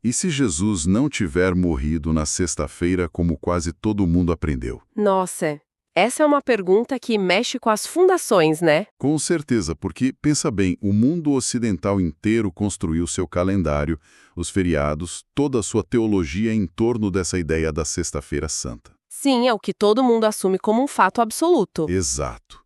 E se Jesus não tiver morrido na sexta-feira como quase todo mundo aprendeu? Nossa, essa é uma pergunta que mexe com as fundações, né? Com certeza, porque, pensa bem, o mundo ocidental inteiro construiu seu calendário, os feriados, toda a sua teologia em torno dessa ideia da Sexta-feira Santa. Sim, é o que todo mundo assume como um fato absoluto. Exato.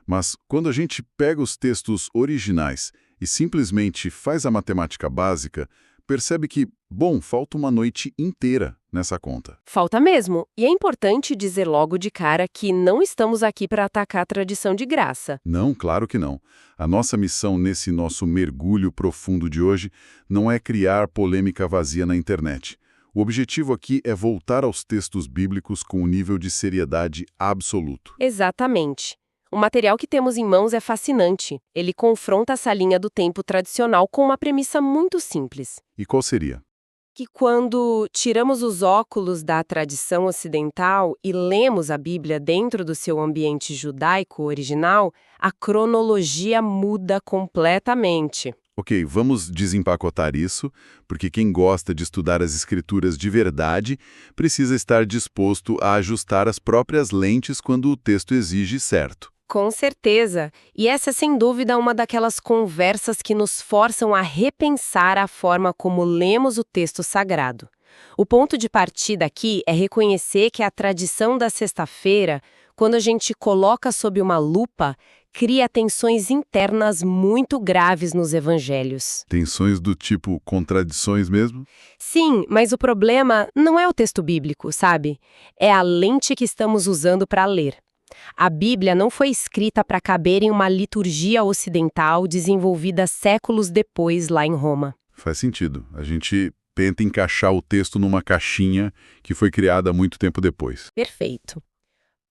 Mas quando a gente pega os textos originais e simplesmente faz a matemática básica, percebe que, bom, falta uma noite inteira nessa conta. Falta mesmo. E é importante dizer logo de cara que não estamos aqui para atacar a tradição de graça. Não, claro que não. A nossa missão nesse nosso mergulho profundo de hoje não é criar polêmica vazia na internet. O objetivo aqui é voltar aos textos bíblicos com um nível de seriedade absoluto. Exatamente. O material que temos em mãos é fascinante. Ele confronta essa linha do tempo tradicional com uma premissa muito simples. E qual seria? Que quando tiramos os óculos da tradição ocidental e lemos a Bíblia dentro do seu ambiente judaico original, a cronologia muda completamente. Ok, vamos desempacotar isso, porque quem gosta de estudar as escrituras de verdade precisa estar disposto a ajustar as próprias lentes quando o texto exige certo. Com certeza. E essa é sem dúvida uma daquelas conversas que nos forçam a repensar a forma como lemos o texto sagrado. O ponto de partida aqui é reconhecer que a tradição da sexta-feira, quando a gente coloca sob uma lupa, cria tensões internas muito graves nos evangelhos. Tensões do tipo contradições mesmo? Sim, mas o problema não é o texto bíblico, sabe? É a lente que estamos usando para ler. A Bíblia não foi escrita para caber em uma liturgia ocidental desenvolvida séculos depois lá em Roma. Faz sentido. A gente tenta encaixar o texto numa caixinha que foi criada muito tempo depois. Perfeito.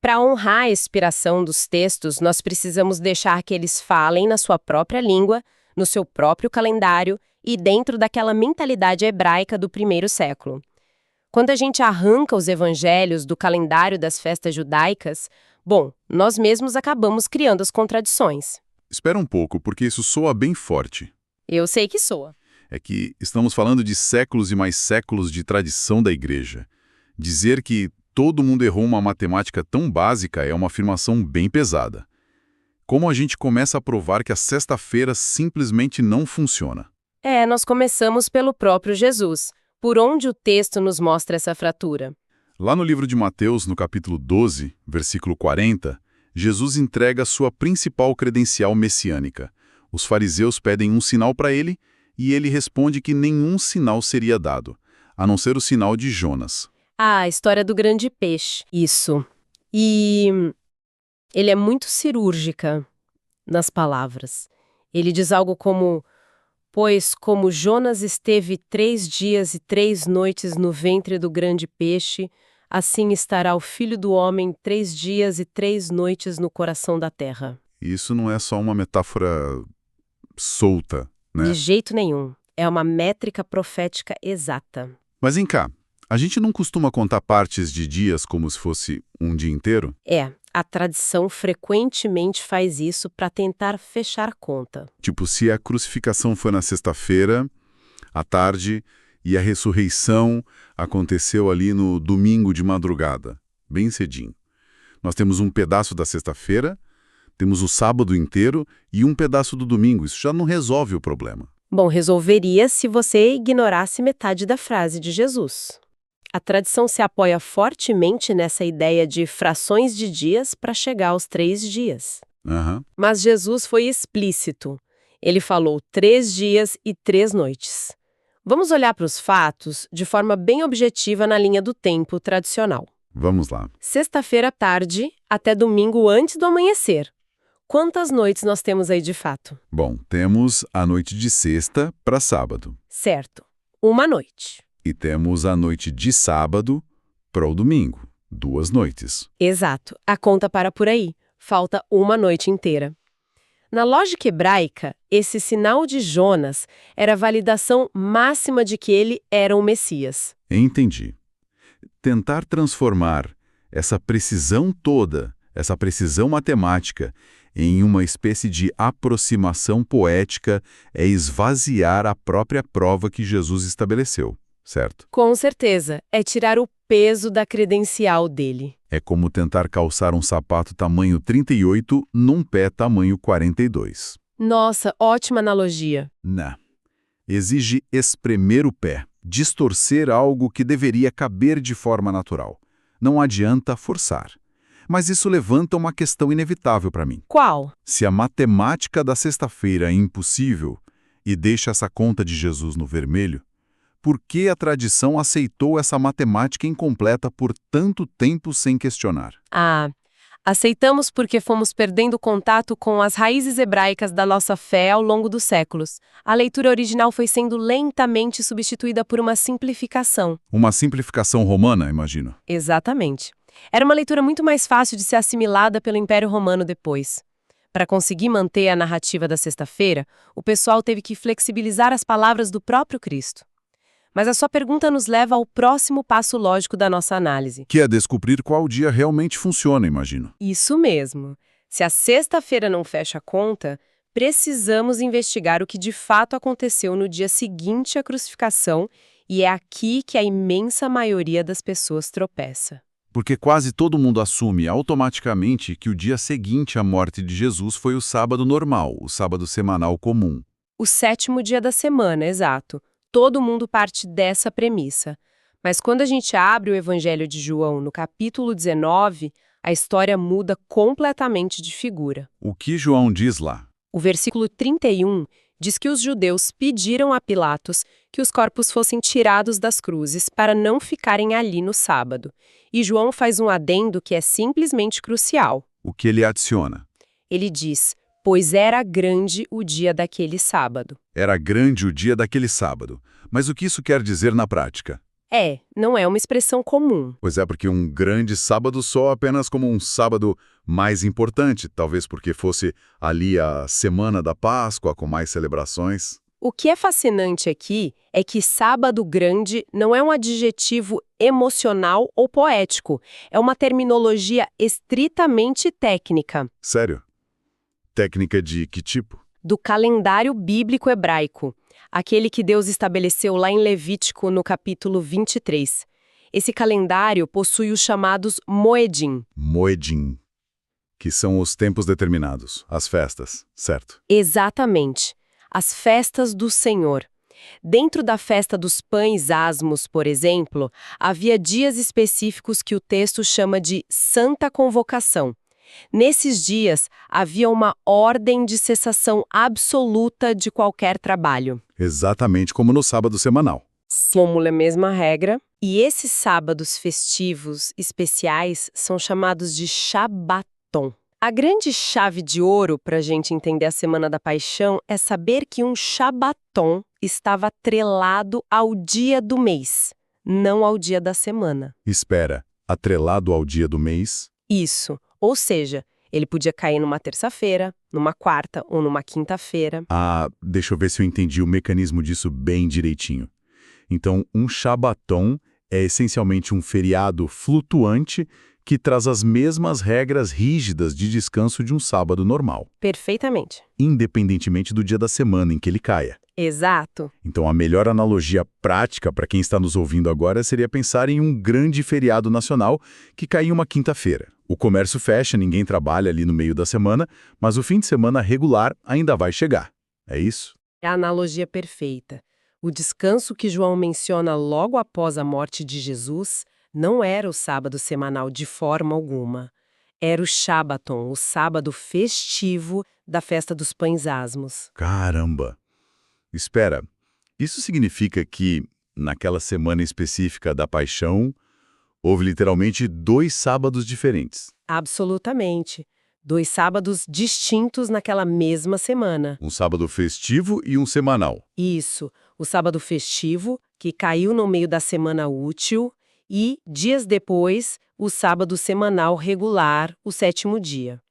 Para honrar a inspiração dos textos, nós precisamos deixar que eles falem na sua própria língua, no seu próprio calendário e dentro daquela mentalidade hebraica do primeiro século. Quando a gente arranca os evangelhos do calendário das festas judaicas, bom, nós mesmos acabamos criando as contradições. Espera um pouco, porque isso soa bem forte. Eu sei que soa. É que estamos falando de séculos e mais séculos de tradição da igreja. Dizer que todo mundo errou uma matemática tão básica é uma afirmação bem pesada. Como a gente começa a provar que a sexta-feira simplesmente não funciona? Nós começamos pelo próprio Jesus, por onde o texto nos mostra essa fratura. Lá no livro de Mateus, no capítulo 12, versículo 40, Jesus entrega sua principal credencial messiânica. Os fariseus pedem um sinal para ele e ele responde que nenhum sinal seria dado, a não ser o sinal de Jonas. Ah, a história do grande peixe. Isso. E ele é muito cirúrgica nas palavras. Ele diz algo como: pois como Jonas esteve 3 dias e 3 noites no ventre do grande peixe, assim estará o Filho do Homem 3 dias e 3 noites no coração da terra. Isso não é só uma metáfora solta, né? De jeito nenhum. É uma métrica profética exata. Mas vem cá, a gente não costuma contar partes de dias como se fosse um dia inteiro? A tradição frequentemente faz isso para tentar fechar conta. Tipo, se a crucificação foi na sexta-feira, à tarde, e a ressurreição aconteceu ali no domingo de madrugada, bem cedinho. Nós temos um pedaço da sexta-feira, temos o sábado inteiro e um pedaço do domingo. Isso já não resolve o problema. Bom, resolveria se você ignorasse metade da frase de Jesus. A tradição se apoia fortemente nessa ideia de frações de dias para chegar aos 3 dias. Aham. Mas Jesus foi explícito. Ele falou 3 dias e 3 noites. Vamos olhar para os fatos de forma bem objetiva na linha do tempo tradicional. Vamos lá. Sexta-feira à tarde até domingo antes do amanhecer. Quantas noites nós temos aí de fato? Bom, temos a noite de sexta para sábado. Certo, uma noite. E temos a noite de sábado para o domingo, 2 noites. Exato, a conta para por aí. Falta uma noite inteira. Na lógica hebraica, esse sinal de Jonas era a validação máxima de que ele era o Messias. Entendi. Tentar transformar essa precisão toda, essa precisão matemática, em uma espécie de aproximação poética, é esvaziar a própria prova que Jesus estabeleceu, certo? Com certeza, é tirar o peso da credencial dele. É como tentar calçar um sapato tamanho 38 num pé tamanho 42. Nossa, ótima analogia. Não. Exige espremer o pé, distorcer algo que deveria caber de forma natural. Não adianta forçar. Mas isso levanta uma questão inevitável para mim. Qual? Se a matemática da sexta-feira é impossível e deixa essa conta de Jesus no vermelho, por que a tradição aceitou essa matemática incompleta por tanto tempo sem questionar? Aceitamos porque fomos perdendo contato com as raízes hebraicas da nossa fé ao longo dos séculos. A leitura original foi sendo lentamente substituída por uma simplificação. Uma simplificação romana, imagino. Exatamente. Era uma leitura muito mais fácil de ser assimilada pelo Império Romano depois. Para conseguir manter a narrativa da sexta-feira, o pessoal teve que flexibilizar as palavras do próprio Cristo. Mas a sua pergunta nos leva ao próximo passo lógico da nossa análise. Que é descobrir qual dia realmente funciona, imagino. Isso mesmo. Se a sexta-feira não fecha a conta, precisamos investigar o que de fato aconteceu no dia seguinte à crucificação, e é aqui que a imensa maioria das pessoas tropeça. Porque quase todo mundo assume automaticamente que o dia seguinte à morte de Jesus foi o sábado normal, o sábado semanal comum. O 7º dia da semana, exato. Todo mundo parte dessa premissa. Mas quando a gente abre o Evangelho de João no capítulo 19, a história muda completamente de figura. O que João diz lá? O versículo 31 diz que os judeus pediram a Pilatos que os corpos fossem tirados das cruzes para não ficarem ali no sábado. E João faz um adendo que é simplesmente crucial. O que ele adiciona? Ele diz: pois era grande o dia daquele sábado. Era grande o dia daquele sábado. Mas o que isso quer dizer na prática? Não é uma expressão comum. Pois é, porque um grande sábado soa apenas como um sábado mais importante, talvez porque fosse ali a semana da Páscoa, com mais celebrações. O que é fascinante aqui é que sábado grande não é um adjetivo emocional ou poético, é uma terminologia estritamente técnica. Sério? Técnica de que tipo? Do calendário bíblico hebraico, aquele que Deus estabeleceu lá em Levítico, no capítulo 23. Esse calendário possui os chamados Moedim. Moedim, que são os tempos determinados, as festas, certo? Exatamente. As festas do Senhor. Dentro da festa dos pães asmos, por exemplo, havia dias específicos que o texto chama de Santa Convocação. Nesses dias, havia uma ordem de cessação absoluta de qualquer trabalho. Exatamente como no sábado semanal. Como a mesma regra. E esses sábados festivos especiais são chamados de Shabaton. A grande chave de ouro para a gente entender a Semana da Paixão é saber que um Shabaton estava atrelado ao dia do mês, não ao dia da semana. Espera, atrelado ao dia do mês? Isso. Ou seja, ele podia cair numa terça-feira, numa quarta ou numa quinta-feira. Deixa eu ver se eu entendi o mecanismo disso bem direitinho. Então, um Shabaton é essencialmente um feriado flutuante que traz as mesmas regras rígidas de descanso de um sábado normal, Perfeitamente. independentemente do dia da semana em que ele caia. Exato. Então, a melhor analogia prática para quem está nos ouvindo agora seria pensar em um grande feriado nacional que cai em uma quinta-feira. O comércio fecha, ninguém trabalha ali no meio da semana, mas o fim de semana regular ainda vai chegar. É isso? É a analogia perfeita. O descanso que João menciona logo após a morte de Jesus não era o sábado semanal de forma alguma. Era o Shabaton, o sábado festivo da festa dos pães asmos. Caramba! Espera, isso significa que, naquela semana específica da Paixão, houve literalmente 2 sábados diferentes. Absolutamente. 2 sábados distintos naquela mesma semana. Um sábado festivo e um semanal. Isso, o sábado festivo, que caiu no meio da semana útil, e, dias depois, o sábado semanal regular, o 7º dia.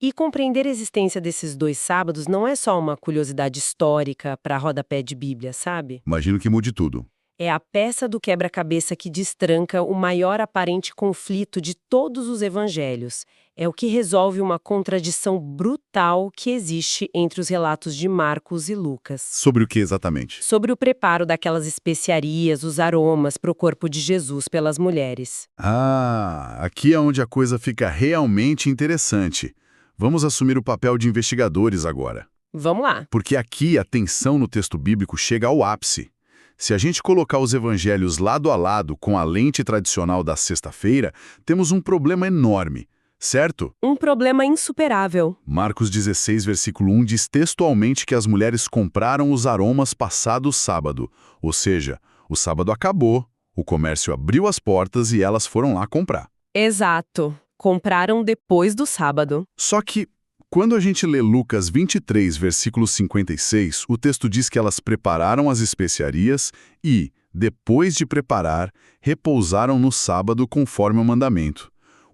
E compreender a existência desses 2 sábados não é só uma curiosidade histórica para rodapé de Bíblia, sabe? Imagino que mude tudo. É a peça do quebra-cabeça que destranca o maior aparente conflito de todos os evangelhos. É o que resolve uma contradição brutal que existe entre os relatos de Marcos e Lucas. Sobre o que exatamente? Sobre o preparo daquelas especiarias, os aromas para o corpo de Jesus pelas mulheres. Ah, aqui é onde a coisa fica realmente interessante. Vamos assumir o papel de investigadores agora. Vamos lá. Porque aqui a tensão no texto bíblico chega ao ápice. Se a gente colocar os evangelhos lado a lado com a lente tradicional da sexta-feira, temos um problema enorme, certo? Um problema insuperável. Marcos 16, versículo 1 diz textualmente que as mulheres compraram os aromas passado o sábado. Ou seja, o sábado acabou, o comércio abriu as portas e elas foram lá comprar. Exato. Compraram depois do sábado. Só que, quando a gente lê Lucas 23, versículo 56, o texto diz que elas prepararam as especiarias e, depois de preparar, repousaram no sábado conforme o mandamento.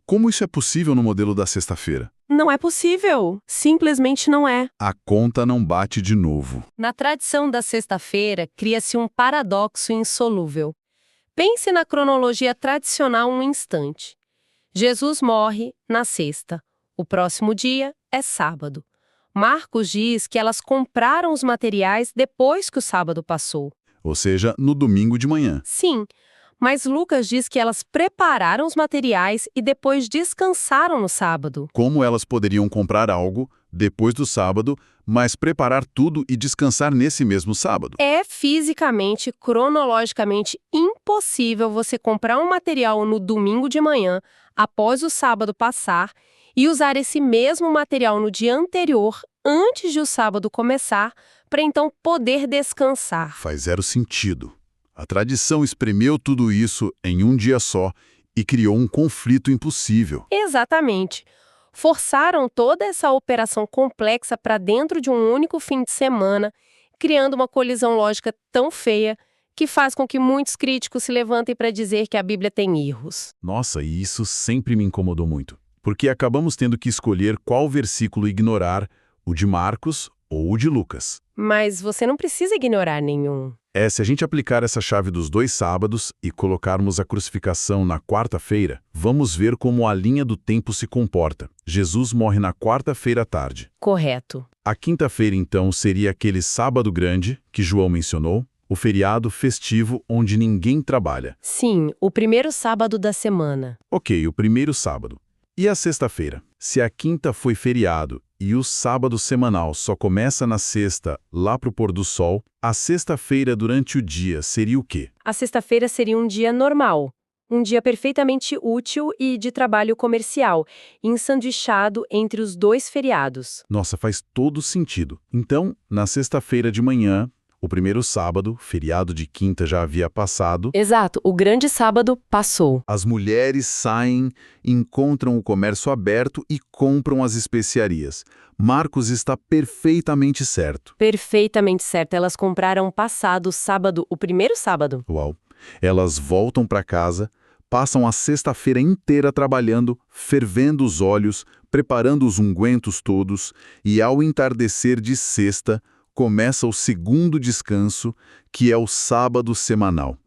Como isso é possível no modelo da sexta-feira? Não é possível. Simplesmente não é. A conta não bate de novo. Na tradição da sexta-feira, cria-se um paradoxo insolúvel. Pense na cronologia tradicional um instante. Jesus morre na sexta. O próximo dia é sábado. Marcos diz que elas compraram os materiais depois que o sábado passou. Ou seja, no domingo de manhã. Sim, mas Lucas diz que elas prepararam os materiais e depois descansaram no sábado. Como elas poderiam comprar algo depois do sábado, mas preparar tudo e descansar nesse mesmo sábado? É fisicamente, cronologicamente impossível você comprar um material no domingo de manhã, após o sábado passar, e usar esse mesmo material no dia anterior, antes de o sábado começar, para então poder descansar. Faz zero sentido. A tradição espremeu tudo isso em um dia só e criou um conflito impossível. Exatamente. Forçaram toda essa operação complexa para dentro de um único fim de semana, criando uma colisão lógica tão feia que faz com que muitos críticos se levantem para dizer que a Bíblia tem erros. Nossa, e isso sempre me incomodou muito. Porque acabamos tendo que escolher qual versículo ignorar, o de Marcos ou o de Lucas. Mas você não precisa ignorar nenhum. Se a gente aplicar essa chave dos dois sábados e colocarmos a crucificação na quarta-feira, vamos ver como a linha do tempo se comporta. Jesus morre na quarta-feira à tarde. Correto. A quinta-feira, então, seria aquele sábado grande que João mencionou, o feriado festivo onde ninguém trabalha. Sim, o primeiro sábado da semana. Ok, o primeiro sábado. E a sexta-feira? Se a quinta foi feriado e o sábado semanal só começa na sexta, lá pro pôr do sol, a sexta-feira durante o dia seria o quê? A sexta-feira seria um dia normal. Um dia perfeitamente útil e de trabalho comercial, ensanduichado entre os dois feriados. Nossa, faz todo sentido. Então, na sexta-feira de manhã, o primeiro sábado, feriado de quinta já havia passado. Exato, o grande sábado passou. As mulheres saem, encontram o comércio aberto e compram as especiarias. Marcos está perfeitamente certo. Perfeitamente certo, elas compraram passado o sábado, o primeiro sábado. Uau! Elas voltam para casa, passam a sexta-feira inteira trabalhando, fervendo os óleos, preparando os ungüentos todos, e ao entardecer de sexta, começa o segundo descanso, que é o sábado semanal.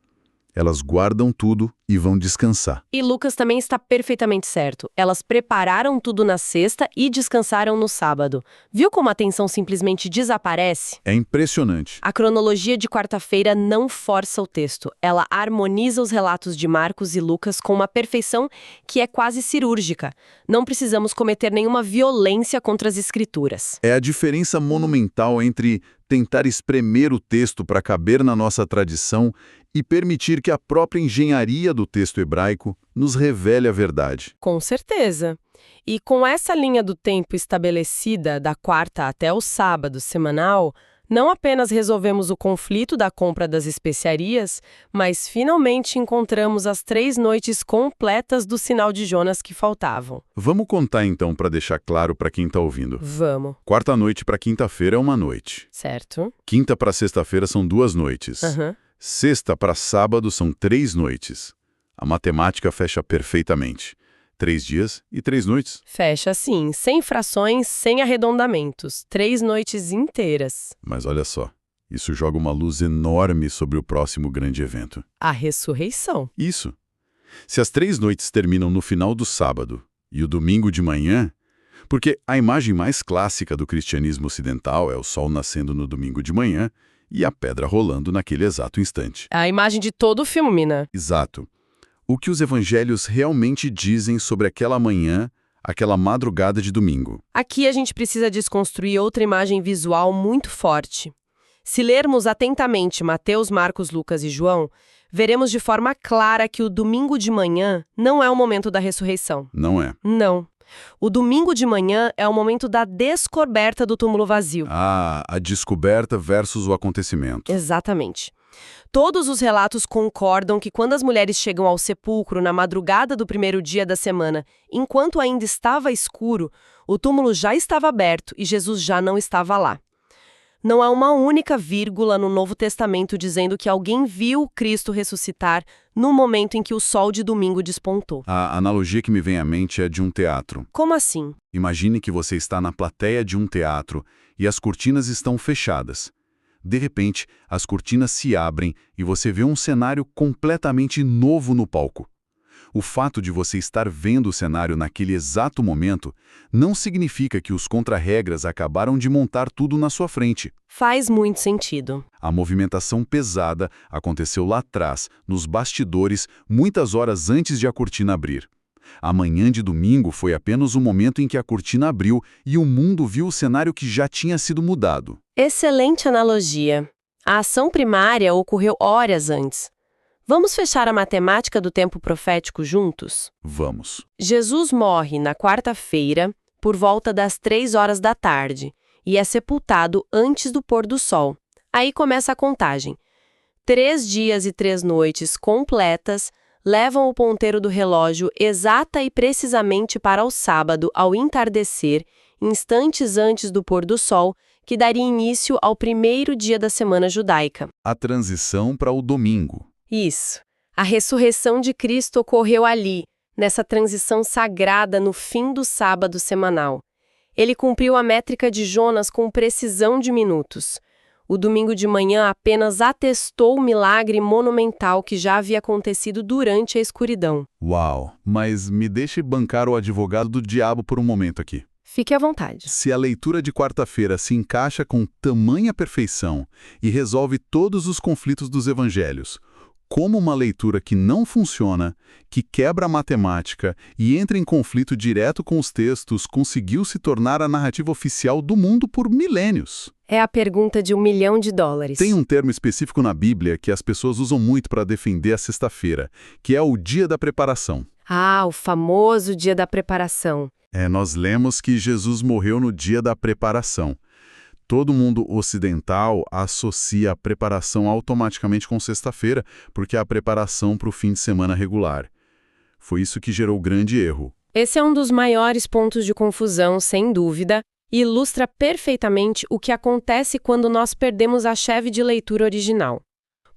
Elas guardam tudo e vão descansar. E Lucas também está perfeitamente certo. Elas prepararam tudo na sexta e descansaram no sábado. Viu como a tensão simplesmente desaparece? É impressionante. A cronologia de quarta-feira não força o texto. Ela harmoniza os relatos de Marcos e Lucas com uma perfeição que é quase cirúrgica. Não precisamos cometer nenhuma violência contra as escrituras. É a diferença monumental entre tentar espremer o texto para caber na nossa tradição e permitir que a própria engenharia do texto hebraico nos revele a verdade. Com certeza. E com essa linha do tempo estabelecida da quarta até o sábado semanal, não apenas resolvemos o conflito da compra das especiarias, mas finalmente encontramos as 3 noites completas do sinal de Jonas que faltavam. Vamos contar então para deixar claro para quem está ouvindo. Vamos. Quarta noite para quinta-feira é uma noite. Certo. Quinta para sexta-feira são 2 noites. Sexta para sábado são 3 noites. A matemática fecha perfeitamente. 3 dias e 3 noites. Fecha assim, sem frações, sem arredondamentos. 3 noites inteiras. Mas olha só, Isso joga uma luz enorme sobre o próximo grande evento. A ressurreição. Isso. Se as 3 noites terminam no final do sábado e o domingo de manhã, porque a imagem mais clássica do cristianismo ocidental é o sol nascendo no domingo de manhã e a pedra rolando naquele exato instante. A imagem de todo o filme, né? Exato. O que os evangelhos realmente dizem sobre aquela manhã, aquela madrugada de domingo? Aqui a gente precisa desconstruir outra imagem visual muito forte. Se lermos atentamente Mateus, Marcos, Lucas e João, veremos de forma clara que o domingo de manhã não é o momento da ressurreição. Não é. Não. O domingo de manhã é o momento da descoberta do túmulo vazio. Ah, a descoberta versus o acontecimento. Exatamente. Todos os relatos concordam que quando as mulheres chegam ao sepulcro na madrugada do primeiro dia da semana, enquanto ainda estava escuro, o túmulo já estava aberto e Jesus já não estava lá. Não há uma única vírgula no Novo Testamento dizendo que alguém viu Cristo ressuscitar no momento em que o sol de domingo despontou. A analogia que me vem à mente é de um teatro. Como assim? Imagine que você está na plateia de um teatro e as cortinas estão fechadas. De repente, as cortinas se abrem e você vê um cenário completamente novo no palco. O fato de você estar vendo o cenário naquele exato momento não significa que os contra-regras acabaram de montar tudo na sua frente. Faz muito sentido. A movimentação pesada aconteceu lá atrás, nos bastidores, muitas horas antes de a cortina abrir. A manhã de domingo foi apenas o momento em que a cortina abriu e o mundo viu o cenário que já tinha sido mudado. Excelente analogia. A ação primária ocorreu horas antes. Vamos fechar a matemática do tempo profético juntos? Vamos. Jesus morre na quarta-feira, por volta das 3 horas da tarde, e é sepultado antes do pôr do sol. Aí começa a contagem. 3 dias e 3 noites completas levam o ponteiro do relógio exata e precisamente para o sábado, ao entardecer, instantes antes do pôr do sol, que daria início ao primeiro dia da semana judaica. A transição para o domingo. Isso. A ressurreição de Cristo ocorreu ali, nessa transição sagrada no fim do sábado semanal. Ele cumpriu a métrica de Jonas com precisão de minutos. O domingo de manhã apenas atestou o milagre monumental que já havia acontecido durante a escuridão. Uau, mas me deixe bancar o advogado do diabo por um momento aqui. Fique à vontade. Se a leitura de quarta-feira se encaixa com tamanha perfeição e resolve todos os conflitos dos evangelhos, como uma leitura que não funciona, que quebra a matemática e entra em conflito direto com os textos, conseguiu se tornar a narrativa oficial do mundo por milênios? É a pergunta de $1 milhão. Tem um termo específico na Bíblia que as pessoas usam muito para defender a sexta-feira, que é o dia da preparação. Ah, o famoso dia da preparação. Nós lemos que Jesus morreu no dia da preparação. Todo mundo ocidental associa a preparação automaticamente com sexta-feira, porque é a preparação para o fim de semana regular. Foi isso que gerou o grande erro. Esse é um dos maiores pontos de confusão, sem dúvida, e ilustra perfeitamente o que acontece quando nós perdemos a chave de leitura original.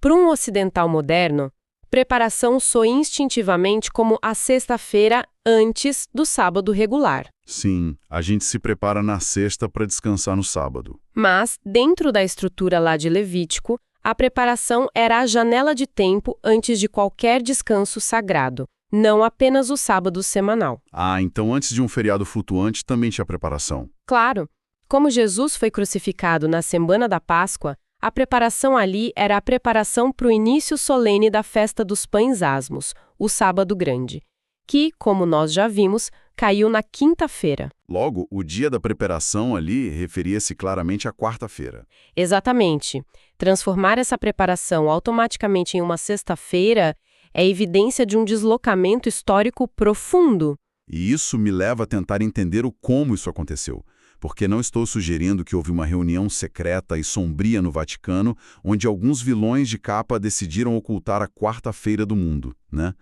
Para um ocidental moderno, preparação soa instintivamente como a sexta-feira antes do sábado regular. Sim, a gente se prepara na sexta para descansar no sábado. Mas, dentro da estrutura lá de Levítico, a preparação era a janela de tempo antes de qualquer descanso sagrado, não apenas o sábado semanal. Ah, então antes de um feriado flutuante também tinha preparação. Claro, como Jesus foi crucificado na semana da Páscoa, a preparação ali era a preparação para o início solene da festa dos pães asmos, o sábado grande, que, como nós já vimos, caiu na quinta-feira. Logo, o dia da preparação ali referia-se claramente à quarta-feira. Exatamente. Transformar essa preparação automaticamente em uma sexta-feira é evidência de um deslocamento histórico profundo. E isso me leva a tentar entender o como isso aconteceu. Porque não estou sugerindo que houve uma reunião secreta e sombria no Vaticano, onde alguns vilões de capa decidiram ocultar a quarta-feira do mundo, né?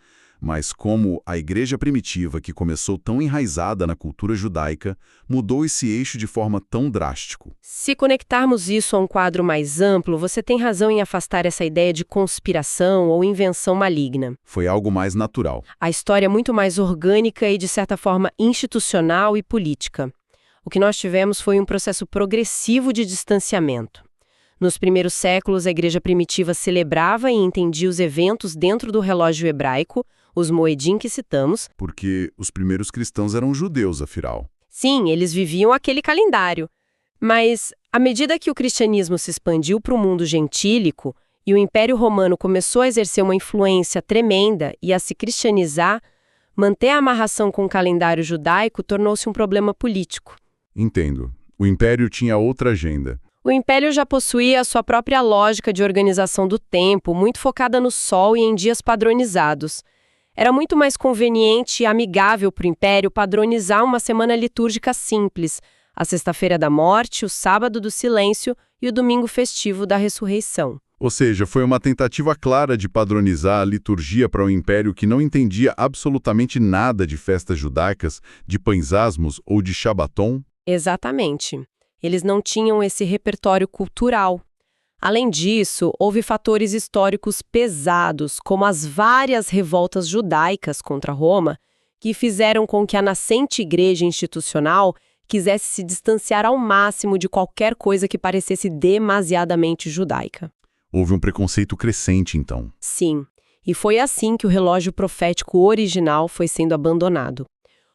Mas como a igreja primitiva, que começou tão enraizada na cultura judaica, mudou esse eixo de forma tão drástica. Se conectarmos isso a um quadro mais amplo, você tem razão em afastar essa ideia de conspiração ou invenção maligna. Foi algo mais natural. A história é muito mais orgânica e, de certa forma, institucional e política. O que nós tivemos foi um processo progressivo de distanciamento. Nos primeiros séculos, a igreja primitiva celebrava e entendia os eventos dentro do relógio hebraico, os moedim que citamos. Porque os primeiros cristãos eram judeus, afinal. Sim, eles viviam aquele calendário. Mas, à medida que o cristianismo se expandiu para o mundo gentílico e o Império Romano começou a exercer uma influência tremenda e a se cristianizar, manter a amarração com o calendário judaico tornou-se um problema político. Entendo. O Império tinha outra agenda. O Império já possuía a sua própria lógica de organização do tempo, muito focada no sol e em dias padronizados. Era muito mais conveniente e amigável para o Império padronizar uma semana litúrgica simples, a Sexta-feira da Morte, o Sábado do Silêncio e o Domingo Festivo da Ressurreição. Ou seja, foi uma tentativa clara de padronizar a liturgia para um império que não entendia absolutamente nada de festas judaicas, de pães asmos ou de Shabaton. Exatamente. Eles não tinham esse repertório cultural. Além disso, houve fatores históricos pesados, como as várias revoltas judaicas contra Roma, que fizeram com que a nascente igreja institucional quisesse se distanciar ao máximo de qualquer coisa que parecesse demasiadamente judaica. Houve um preconceito crescente, então. Sim, e foi assim que o relógio profético original foi sendo abandonado.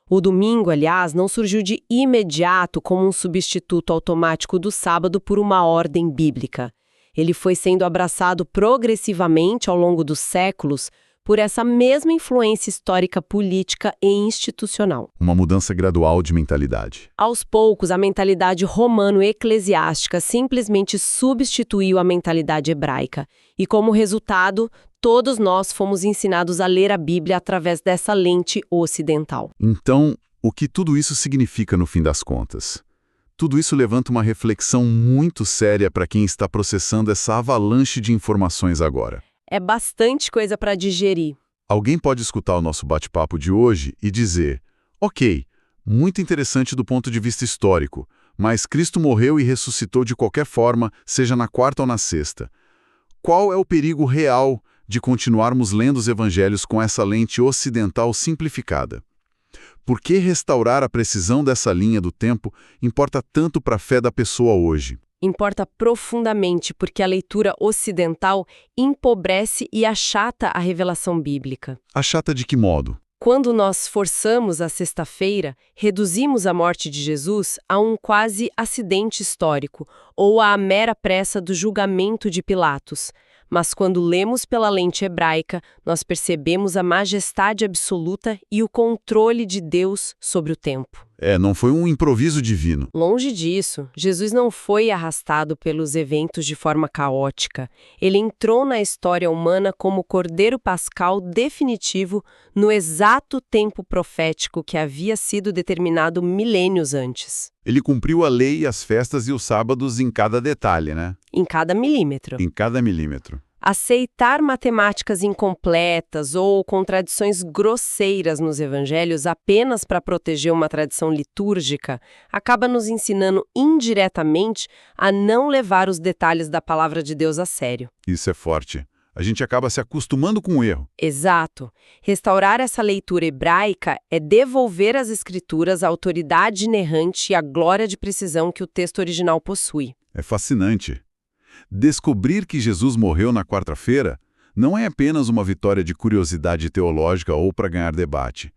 O domingo, aliás, não surgiu de imediato como um substituto automático do sábado por uma ordem bíblica. Ele foi sendo abraçado progressivamente ao longo dos séculos por essa mesma influência histórica, política e institucional. Uma mudança gradual de mentalidade. Aos poucos, a mentalidade romano-eclesiástica simplesmente substituiu a mentalidade hebraica. E, como resultado, todos nós fomos ensinados a ler a Bíblia através dessa lente ocidental. Então, o que tudo isso significa no fim das contas? Tudo isso levanta uma reflexão muito séria para quem está processando essa avalanche de informações agora. É bastante coisa para digerir. Alguém pode escutar o nosso bate-papo de hoje e dizer: ok, muito interessante do ponto de vista histórico, mas Cristo morreu e ressuscitou de qualquer forma, seja na quarta ou na sexta. Qual é o perigo real de continuarmos lendo os evangelhos com essa lente ocidental simplificada? Por que restaurar a precisão dessa linha do tempo importa tanto para a fé da pessoa hoje? Importa profundamente porque a leitura ocidental empobrece e achata a revelação bíblica. Achata de que modo? Quando nós forçamos a sexta-feira, reduzimos a morte de Jesus a um quase acidente histórico ou à mera pressa do julgamento de Pilatos. Mas quando lemos pela lente hebraica, nós percebemos a majestade absoluta e o controle de Deus sobre o tempo. Não foi um improviso divino. Longe disso, Jesus não foi arrastado pelos eventos de forma caótica. Ele entrou na história humana como Cordeiro Pascal definitivo no exato tempo profético que havia sido determinado milênios antes. Ele cumpriu a lei, as festas e os sábados em cada detalhe, né? Em cada milímetro. Em cada milímetro. Aceitar matemáticas incompletas ou contradições grosseiras nos evangelhos apenas para proteger uma tradição litúrgica acaba nos ensinando indiretamente a não levar os detalhes da palavra de Deus a sério. Isso é forte. A gente acaba se acostumando com o erro. Exato. Restaurar essa leitura hebraica é devolver às escrituras a autoridade inerrante e a glória de precisão que o texto original possui. É fascinante. Descobrir que Jesus morreu na quarta-feira não é apenas uma vitória de curiosidade teológica ou para ganhar debate.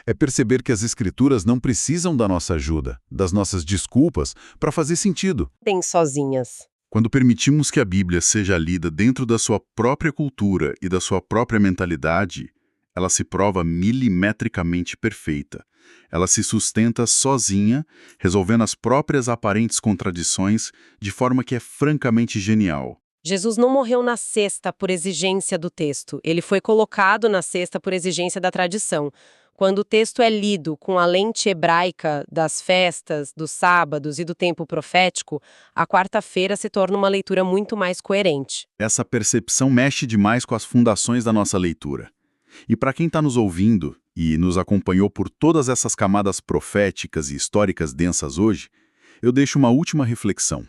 É perceber que as Escrituras não precisam da nossa ajuda, das nossas desculpas, para fazer sentido. Tem sozinhas. Quando permitimos que a Bíblia seja lida dentro da sua própria cultura e da sua própria mentalidade, ela se prova milimetricamente perfeita. Ela se sustenta sozinha, resolvendo as próprias aparentes contradições de forma que é francamente genial. Jesus não morreu na sexta por exigência do texto. Ele foi colocado na sexta por exigência da tradição. Quando o texto é lido com a lente hebraica das festas, dos sábados e do tempo profético, a quarta-feira se torna uma leitura muito mais coerente. Essa percepção mexe demais com as fundações da nossa leitura. E para quem está nos ouvindo e nos acompanhou por todas essas camadas proféticas e históricas densas hoje, eu deixo uma última reflexão.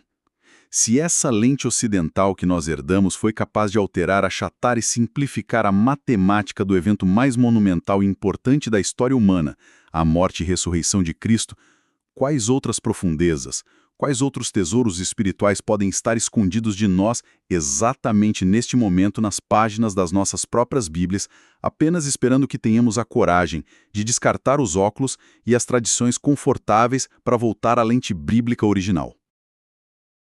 Se essa lente ocidental que nós herdamos foi capaz de alterar, achatar e simplificar a matemática do evento mais monumental e importante da história humana, a morte e ressurreição de Cristo, quais outras profundezas, Quais outros tesouros espirituais podem estar escondidos de nós exatamente neste momento nas páginas das nossas próprias Bíblias, apenas esperando que tenhamos a coragem de descartar os óculos e as tradições confortáveis para voltar à lente bíblica original?